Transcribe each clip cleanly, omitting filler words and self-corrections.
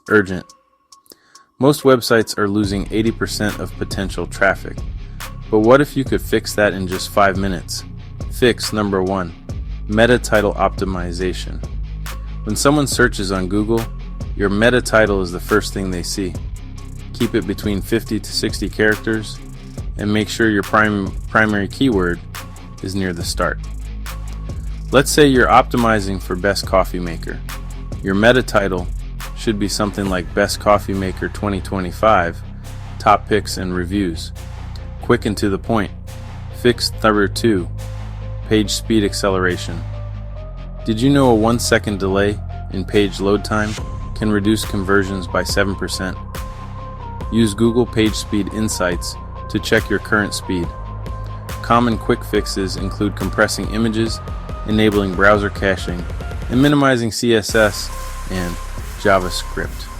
urgent. Most websites are losing 80% of potential traffic. But what if you could fix that in just 5 minutes? Fix number 1, meta title optimization. When someone searches on Google, your meta title is the first thing they see. Keep it between 50 to 60 characters and make sure your primary keyword is near the start. Let's say you're optimizing for best coffee maker. Your meta title should be something like Best Coffee Maker 2025, top picks and reviews. Quick and to the point. Fix number 2, page speed acceleration. Did you know a 1-second delay in page load time can reduce conversions by 7%? Use Google Page Speed Insights to check your current speed. Common quick fixes include compressing images, enabling browser caching, and minimizing CSS and JavaScript.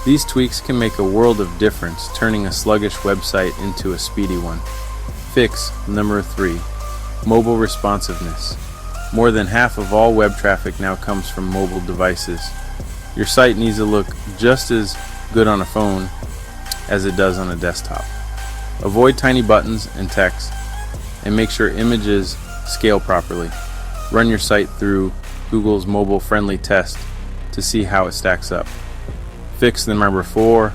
These tweaks can make a world of difference, turning a sluggish website into a speedy one. Fix number 3, mobile responsiveness. More than half of all web traffic now comes from mobile devices. Your site needs to look just as good on a phone as it does on a desktop. Avoid tiny buttons and text, and make sure images scale properly. Run your site through Google's mobile-friendly test to see how it stacks up. Fix number 4,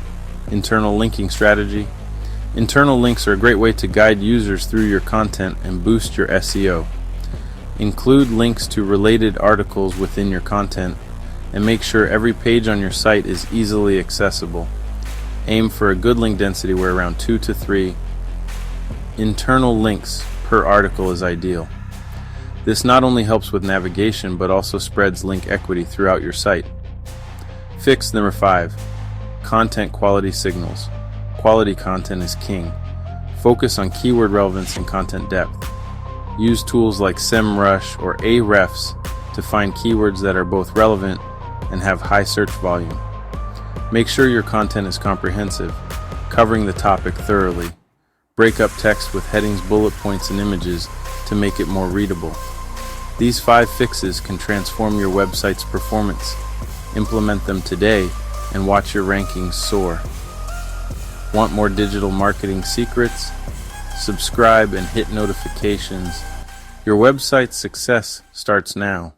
internal linking strategy. Internal links are a great way to guide users through your content and boost your SEO. Include links to related articles within your content, and make sure every page on your site is easily accessible. Aim for a good link density where around 2 to 3 internal links per article is ideal. This not only helps with navigation but also spreads link equity throughout your site. Fix number 5, content quality signals. Quality content is king. Focus on keyword relevance and content depth. Use tools like SEMrush or Ahrefs to find keywords that are both relevant and have high search volume. Make sure your content is comprehensive, covering the topic thoroughly. Break up text with headings, bullet points, and images to make it more readable. These 5 fixes can transform your website's performance. Implement them today and watch your rankings soar. Want more digital marketing secrets? Subscribe and hit notifications. Your website's success starts now.